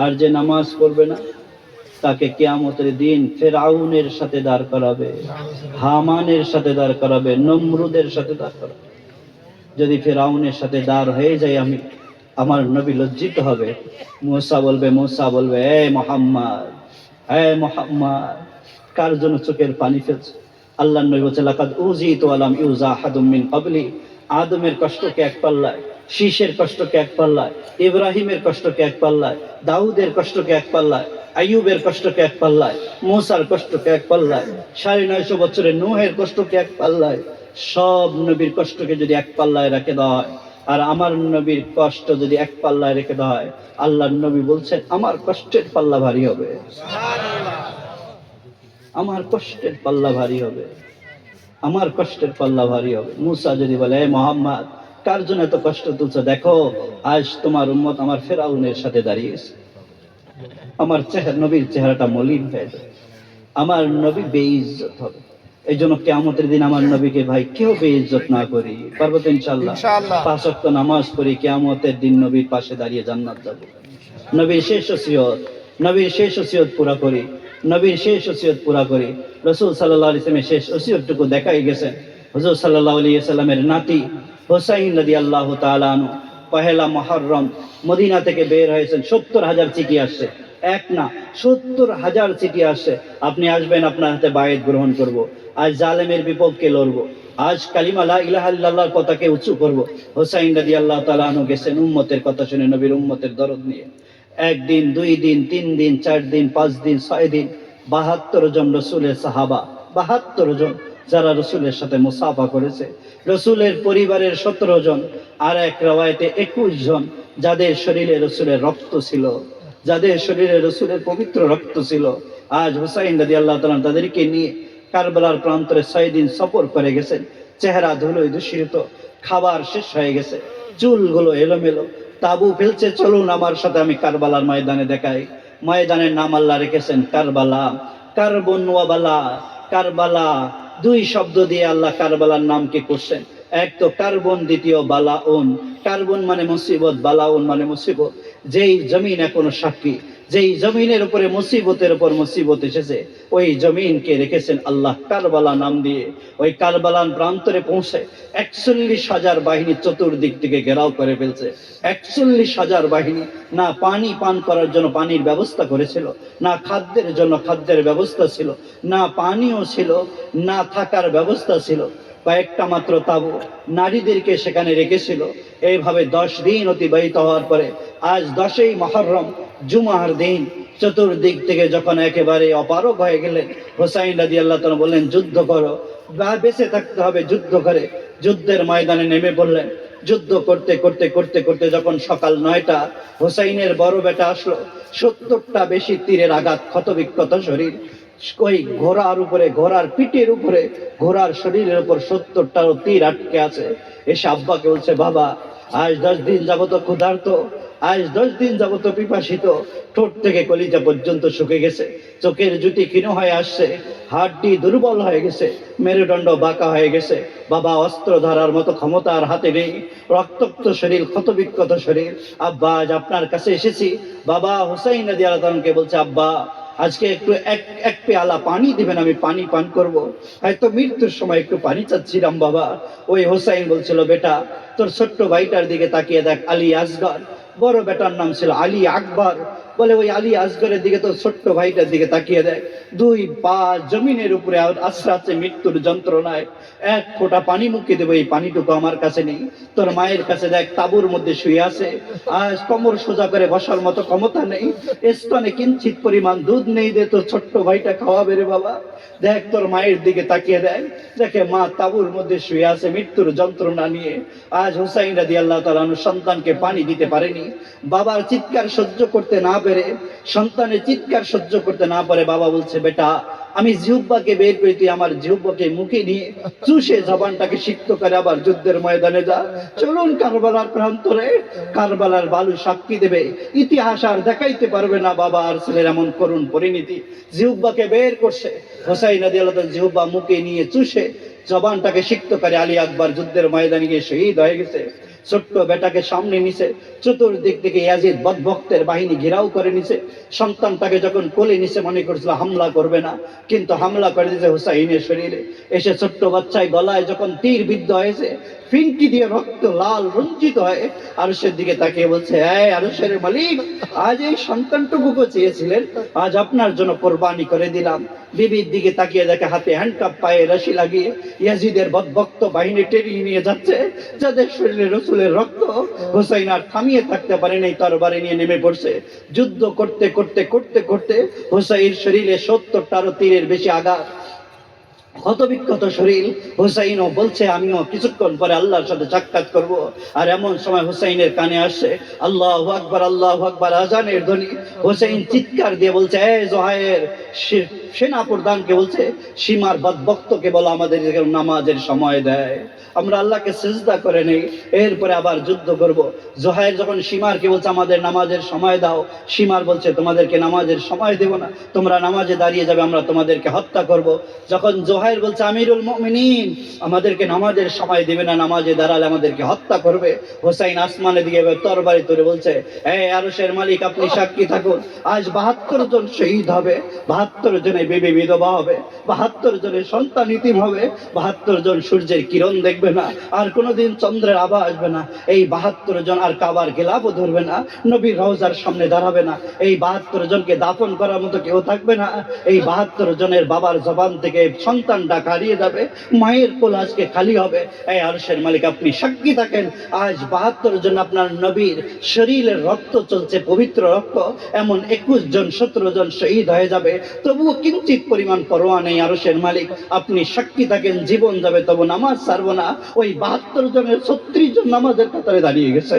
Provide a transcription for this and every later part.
আর যে নামাজ পড়বে না তাকে কিয়ামতের দিন ফেরাউনের সাথে দাঁড় করাবে, হামানের সাথে দাঁড় করাবে, নমরুদের সাথে দাঁড় করাবে। যদি ফেরাউনের সাথে দাঁড় হয়ে যায় আমি, আমার নবী লজ্জিত হবে। মুসা বলবে এ মুহাম্মদ, এ মুহাম্মদ, কার জন্য চোখের পানি ফেলছে? আল্লাহর নবী বলছে লাকাদ উযিতু আলাম ইউযা আহাদুম মিন ক্বাবলি। আদমের কষ্টকে এক পাল্লায়, শীষের কষ্টকে এক পাল্লায়, ইব্রাহিমের কষ্টকে এক পাল্লায়, দাউদের কষ্টকে এক পাল্লায়, আইয়ুবের কষ্টকে এক পাল্লায়, মুসার কষ্টকে এক পাল্লায়, 950 বছরের নূহের কষ্টকে এক পাল্লায়। সব নবীর কষ্টকে যদি এক পাল্লায় রেখে দেওয়া হয়, আর আমার নবীর কষ্ট যদি এক পাল্লায় রেখে দেওয়া হয়, আল্লাহর নবী বলছেন আমার কষ্টের পাল্লা ভারী হবে, আমার কষ্টের পাল্লা ভারী হবে, আমার কষ্টের পাল্লা ভারী হবে। মুসা যদি বলে এ মুহাম্মদ, কার জন্য এত কষ্ট তুলছো? দেখো আজ তোমার উম্মত আমার ফেরাউনের সাথে দাঁড়িয়েছে, আমার নবীর চেহারাটা মলিন হয়ে যাবে, আমার নবী বেইজ্জত হবে। এই জন্য কিয়ামতের দিন আমার নবীকে ভাই কেউ বেইজ্জত না করি, পারবো তো ইনশাআল্লাহ। 5 ওয়াক্ত নামাজ পড়ি, কিয়ামতের দিন নবীর পাশে দাঁড়িয়ে জান্নাত যাব। নবীর শেষ ওসিয়ত পুরা করি, নবীর শেষ ওসিয়ত পুরা করি। রাসূল সাল্লাল্লাহু আলাইহি ওয়াসাল্লামের শেষ ওসিয়তটুকু দেখাই গেছেন। হুজুর সাল্লাল্লাহু আলাইহি ওয়াসাল্লামের নাতি হুসাইন রাদিয়াল্লাহু তাআলা আনহু পহেলা মুহররম মদিনা থেকে বের হয়েছেন। 70,000 চিঠি আসছে, এক না 70,000 চিঠি আসছে, আপনি আসবেন, আপনার হাতে বায়াত গ্রহণ করব, আজ জালেমের বিপক্ষে লড়ব, আজ কালিমা লা ইলাহা ইল্লাল্লাহর কথাকে উঁচু করব। হুসাইন রাদিয়াল্লাহু তাআলা আনহু গেছেন উম্মতের কথা শুনে, নবীর উম্মতের দরদ নিয়ে। 1 দিন 2 দিন 3 দিন 4 দিন 5 দিন 6 দিন 72 জন রসুলের সাহাবা, 72 জন যারা রসুলের সাথে মুসাফা করেছে। রসুলের পরিবারের 17 জন, আর এক রওয়ায়েতে 21 জন যাদের শরীরে রসুলের রক্ত ছিল, যাদের শরীরে রসুলের পবিত্র রক্ত ছিল। আজ হুসাইন রাদিয়াল্লাহু তাআলা তাদেরকে নিয়ে কারবালার প্রান্তরে 6 দিন সফর করে গেছেন। চেহারা ধুলোয় দূষিত, খাবার শেষ হয়ে গেছে, চুলগুলো এলোমেলো, তাবু ফেলছে, চলুন আমার সাথে আমি কারবালার ময়দানে দেখাই। ময়দানের নাম আল্লাহ রেখেছেন কারবালা, কার্বন ওয়া বালা। কারবালা 2 শব্দ দিয়ে আল্লাহ কারবালার নামকে করছেন। এক তো কার্বন, দ্বিতীয় বালাউন। কার্বন মানে মুসিবত, বালাউন মানে মুসিবত। যেই জমিন এখনো সাক্ষী, যেই জমিনের উপরে মুসিবতের উপর মুসিবত এসেছে, ওই জমিনকে রেখেছেন আল্লাহ কারবালা নাম দিয়ে। ওই কারবালার প্রান্তরে পৌঁছে 41,000 বাহিনী চতুর্দিক থেকে ঘেরাও করে ফেলছে। 41,000 বাহিনী, না পানি পান করার জন্য পানির ব্যবস্থা করেছিল, না খাদ্যের জন্য খাদ্যের ব্যবস্থা ছিল, না পানিও ছিল, না থাকার ব্যবস্থা ছিল। কয়েকটা মাত্র তাবু নারীদেরকে সেখানে রেখেছিল। এইভাবে 10 দিন অতিবাহিত হওয়ার পরে আজ 10ই মুহররম জুমার দিন চতুর্দিক থেকে যখন একেবারে অপারগ হয়ে গেলেন, হুসাইন রাদিয়াল্লাহু তাআলা বললেন যুদ্ধ করো, বেঁচে থাকতে হবে, যুদ্ধ করে যুদ্ধের ময়দানে নেমে পড়লেন। যুদ্ধ করতে করতে করতে করতে যখন সকাল 9টা, হুসাইনের বড় বেটা আসলো, 70টা বেশি তীরের আঘাত, ক্ষতবিক্ষত শরীর, ওই ঘোড়ার উপরে, ঘোড়ার পিঠের উপরে, ঘোড়ার শরীরের উপর 70টারও তীর আটকে আছে। এসে আব্বাকে বলছে বাবা আজ 10 দিন যাবত ক্ষুধার্ত, আজ 10 দিন যাবত পিপাসিত, ঠোঁট থেকে কলিজা পর্যন্ত শুকে গেছে, চোখের জুতি ক্ষীণ হয়ে আসছে, হাড়টি দুর্বল হয়ে গেছে, মেরুদণ্ড বাঁকা হয়ে গেছে। বাবা অস্ত্র ধরার মতো ক্ষমতা আর হাতে নেই, রক্তাক্ত শরীর, ক্ষতবিক্ষত শরীর। আব্বা আজ আপনার কাছে এসেছি। বাবা হুসাইন রাদিয়াল্লাহু তাআলাকে বলছে আব্বা আজকে একটু এক পেয়ালা পানি দিবেন, আমি পানি পান করব, হয়তো মৃত্যুর সময় একটু পানি চাচ্ছিলাম বাবা। ওই হুসাইন বলছিল বেটা তোর ছোট্ট ভাইটার দিকে তাকিয়ে দেখ, আলী আসগর, বড় বেটার নাম ছিল আলী আকবর, বলে ওই আলী আসগরের দিকে তোর ছোট্ট ভাইটার দিকে তাকিয়ে দেখ, 2 পা জমিনের উপরে আশ্রাচ্ছে মৃত্যুর যন্ত্রণায়, 1 ফোঁটা পানি মুখে দেবো, এই পানিটুকু আমার কাছে নেই। তোর মায়ের কাছে দেখ তাবুর মধ্যে শুয়ে আছে, আজ কোমর সোজা করে বসার মতো ক্ষমতা নেই, স্তনে কিঞ্চিত পরিমাণ দুধ নেই, দে তোর ছোট্ট ভাইটা খাওয়াবে রে বাবা। দেখ তোর মায়ের দিকে তাকিয়ে দেখ, দেখে মা তাবুর মধ্যে শুয়ে আছে মৃত্যুর যন্ত্রণা নিয়ে। আজ হুসাইন রাদিয়াল্লাহু তাআলা সন্তানকে পানি দিতে পারেনি। বাবার চিৎকার সহ্য করতে না পেরে, সন্তানের চিৎকার সহ্য করতে না পারে বাবা বলছে বেটা আমি জিহ্বাকে বের করে, তুই আমার জিহ্বাকে মুখে নিয়ে চুষে জবানটাকে সিক্ত করে আবার যুদ্ধের ময়দানে যা। চলুন কারবালার প্রান্তরে, কারবালার বালু সাক্ষী দেবে, ইতিহাস আর দেখাইতে পারবে না বাবা আর ছেলের এমন করুণ পরিণতি। জিহ্বাকে বের করছে, হুসাইন রাদিয়াল্লাহু তাআলা জিহ্বা মুখে নিয়ে চুষে জবানটাকে সিক্ত করে আলী আকবর যুদ্ধের ময়দানে গিয়ে শহীদ হয়ে গেছে। ছোট্ট বেটাকে সামনে নিছে, চতুর্দিক থেকে ইয়াজিদ বদভক্তের বাহিনী ঘেরাও করে নিছে। সন্তানটাকে যখন কোলে নিছে মনে করছিল হামলা করবে না, কিন্তু হামলা করে দিয়েছে হুসাইনের শরীরে। এসে ছোট্ট বাচ্চায় গলায় যখন তীর বিদ্ধ হয়েছে, ফিনকি দিয়ে রক্ত লাল রঞ্জিত হয়ে আরশের দিকে তাকিয়ে বলছে, এই আরশের মালিক, আজ এই সন্তানটুকুকে চেয়েছিলেন, আজ আপনার জন্য কোরবানি করে দিলাম। বিবির দিকে তাকিয়ে দেখে হাতে হ্যান্ডকাপ, পায়ে রশি লাগিয়ে ইয়াজিদের বদভক্ত বাহিনী টেনে নিয়ে যাচ্ছে, যাদের শরীরে রসুলের রক্ত। হুসাইন আর থামিয়ে থাকতে পারে নাই, তরবারি নিয়ে নেমে পড়ছে। যুদ্ধ করতে করতে করতে করতে হুসাইন শরীরে 70টারও তীরের বেশি আঘাত, ক্ষতবিক্ষত শরীর। হুসাইনও বলছে আমিও কিছুক্ষণ পরে আল্লাহর সাথে সাক্ষাৎ করব। আর এমন সময় হুসাইনের কানে আসছে আল্লাহু আকবার, আল্লাহু আকবার আজানের ধ্বনি। হুসাইন চিৎকার দিয়ে বলছে, এ জোহায়ের, সেনা প্রধানকে বলছে, সীমার বদভক্তকে বলো আমাদের নামাজের সময় দেয়, আমরা আল্লাহকে সিজদা করে নেই, এরপরে আবার যুদ্ধ করব। জোহায়ের যখন সীমারকে বলছে আমাদের নামাজের সময় দাও, সীমার বলছে তোমাদেরকে নামাজের সময় দেব না, তোমরা নামাজে দাঁড়িয়ে যাবে, আমরা তোমাদেরকে হত্যা করব। যখন জোহায়ের বলছে আমিরুল মুমিনিন, আমাদেরকে নামাজের সময় দেবে না, নামাজে দাঁড়ালে আমাদেরকে হত্যা করবে, হুসাইন আসমানে দিয়ে তরবারি তুলে বলছে, এই আরশের মালিক আপনি সাক্ষী থাকুন, আজ 72 জন শহীদ হবে, 72 জনের বিবি বিধবা হবে, 72 জনের সন্তান ইতিম হবে, 72 জন সূর্যের কিরণ দেখবে না, আর কোনোদিন চন্দ্রের আভা আসবে না, এই 72 জন আর কাবার গেলাপও ধরবে না, নবীর রওজার সামনে দাঁড়াবে না, এই 72 জনকে দাফন করার মতো কেউ থাকবে না, এই 72 জনের বাবার জবান থেকে সন্তান ডাক হারিয়ে যাবে, মায়ের কোল আজকে খালি হবে। এই আরশের মালিক আপনি সাক্ষী থাকেন, আজ 72 জন আপনার নবীর শরীরের রক্ত চলছে, পবিত্র রক্ত, এমন 21 জন 17 জন শহীদ হয়ে যাবে, তবুও কিঞ্চিত পরিমাণ পরোয়া নেই। আরশের মালিক আপনি সাক্ষী থাকেন, জীবন যাবে তবু নামাজ ছাড়বো না। ওই 72 জনের 36 জন নামাজের কাতারে দাঁড়িয়ে গেছে।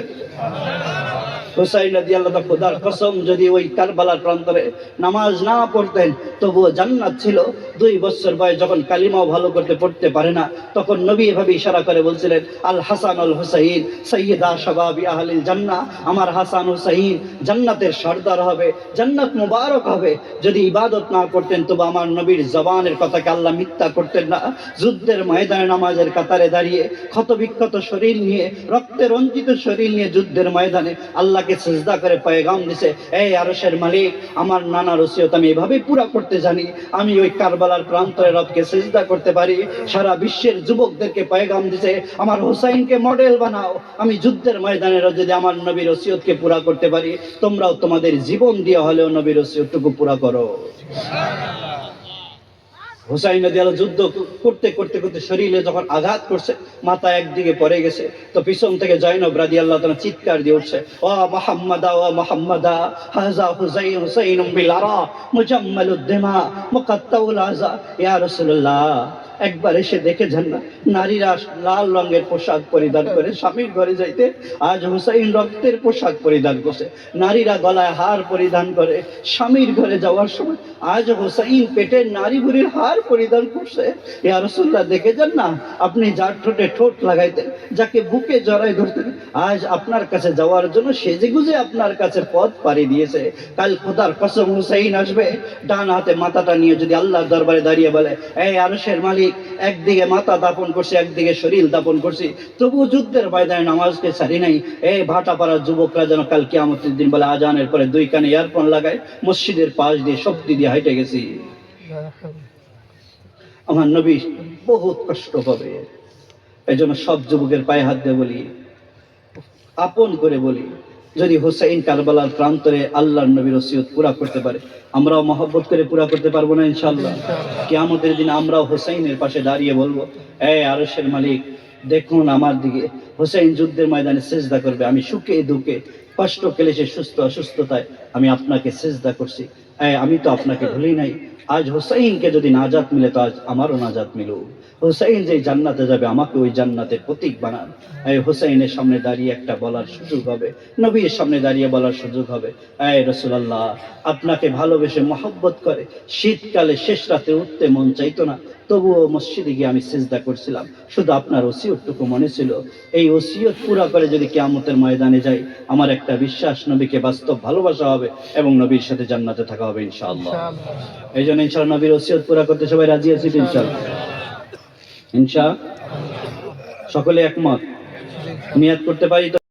হুসাইন রাদিয়াল্লাহু তাআলা খোদার কসম, যদি ওই কারবালার প্রান্তরে নামাজ না পড়তেন তবুও জান্নাত ছিল। 2 বছর বয়স যখন কালিমাও ভালো করতে পড়তে পারে না, তখন নবী এভাবে ইশারা করে বলছিলেন, আল হাসান আল হুসাইন সাইয়্যিদা শাবাবি আহলিল জান্নাহ, আমার হাসান হুসাইন জান্নাতের সর্দার হবে, জান্নাত মুবারক হবে। যদি ইবাদত না করতেন তবু আমার নবীর জবানের কথাকে আল্লাহ মিথ্যা করতেন না। যুদ্ধের ময়দানে নামাজের কাতারে দাঁড়িয়ে ক্ষতবিক্ষত শরীর নিয়ে, রক্তে রঞ্জিত শরীর নিয়ে যুদ্ধের ময়দানে আল্লাহকে সিজদা করে পয়গাম দিছে, এই আরশের মালিক আমার নানার ওসিয়ত আমি এভাবে পুরা করতে জানি, আমি ওই কারবালার প্রান্তরে রবকে সিজদা করতে পারি। সারা বিশ্বের যুবকদেরকে পয়গাম দিছে, আমার হুসাইনকে মডেল বানাও, আমি যুদ্ধের ময়দানেরও যদি আমার নবীর ওসিয়তকে পুরা করতে পারি, তোমরাও তোমাদের জীবন দিয়ে হলেও নবীর ওসিয়তটুকু পুরা করো। হুসাইন রাদিয়াল্লাহু যুদ্ধ করতে করতে করতে শরীরে যখন আঘাত করছে, মাথা একদিকে পড়ে গেছে, তো পিছন থেকে জয়নব রাদিয়াল্লাহু তাআলা চিৎকার দিয়ে উঠছে, ও মুহাম্মাদা, ও মুহাম্মাদা, হাযা হুসাইন, হুসাইনুম বিল আরা মুজাম্মালুদ দিমা মুকাত্তাউল আযা। ইয়া রাসূলুল্লাহ, একবার এসে দেখে যান না, নারীরা লাল রঙের পোশাক পরিধান করে স্বামীর ঘরে যাইতে, আজ হুসাইন রক্তের পোশাক পরিধান করছে। নারীরা গলায় হার পরিধান করে স্বামীর ঘরে যাওয়ার সময়, আজ হুসাইন পেটের নারী বুড়ির হার পরিধান করছে। ইয়া রাসূলুল্লাহ, দেখে যান না, আপনি যার ঠোঁটে ঠোঁট লাগাইতেন, যাকে বুকে জড়াই ধরতেন, আজ আপনার কাছে যাওয়ার জন্য সেজে গুজে আপনার কাছে পথ পাড়ি দিয়েছে। কাল খোদার কসম হুসাইন আসবে, ডান হাতে মাথাটা নিয়ে যদি আল্লাহর দরবারে দাঁড়িয়ে বলে, এই আরশের মালিক, একদিকে মাথা দাপন করছি, একদিকে শরীর দাপন করছি, তবু যুদ্ধের ময়দানে নামাজকে ছাড়ি নাই। এই ভাটাপাড়ার যুবকরা যেন কাল কিয়ামতের দিন বলে আজানের পরে 2 কানে ইয়ারফোন লাগায় মসজিদের পাশ দিয়ে শক্তি দিয়ে হাইটে গেছি। আমার নবী বহুত কষ্ট পাবে। এই জন্য সব যুবকের পায়ে হাত দিয়ে বলি, আপন করে বলি, যদি হুসাইন কারবালার প্রান্তরে আল্লাহর নবীর ওসিয়ত পুরা করতে পারে, আমরাও মহব্বত করে পুরা করতে পারবো না ইনশাআল্লাহ? কিয়ামতের দিন আমরাও হুসাইনের পাশে দাঁড়িয়ে বলবো, এই আরশের মালিক দেখুন আমার দিকে, হুসাইন যুদ্ধের ময়দানে সিজদা করবে, আমি সুখে দুঃখে, কষ্ট ক্লেশে, সুস্থ অসুস্থতায় আমি আপনাকে সিজদা করছি, আমি তো আপনাকে ভুলি নাই। আজ হুসাইনকে যদি নাজাত মিলে তো আজ আমারও নাজাত মিলুক। হুসাইন যে জান্নাতে যাবে, আমাকে ওই জান্নাতের প্রতীক বানান। এই হুসাইনের সামনে দাঁড়িয়ে একটা বলার সুযোগ হবে, নবীর সামনে দাঁড়িয়ে বলার সুযোগ হবে, এই রাসূলুল্লাহ, আপনাকে ভালোবেসে মহব্বত করে শীতকালে শেষ রাতে উঠতে মন চাইতো না, তবুও মসজিদে গিয়ে আমি সিজদা করছিলাম, শুধু আপনার ওসিয়তটুকু মনে ছিল। এই ওসিয়ত পুরা করে যদি কিয়ামতের ময়দানে যাই, আমার একটা বিশ্বাস, নবীকে বাস্তব ভালোবাসা হবে এবং নবীর সাথে জান্নাতে থাকা হবে ইনশাআল্লাহ। এই জন্য ইনশাআল্লাহ নবীর ওসিয়ত পুরা করতে সবাই রাজি আছি ইনশাআল্লাহ? ইনশাআল্লাহ সকলে একমত? নিয়াত করতে পারি তো?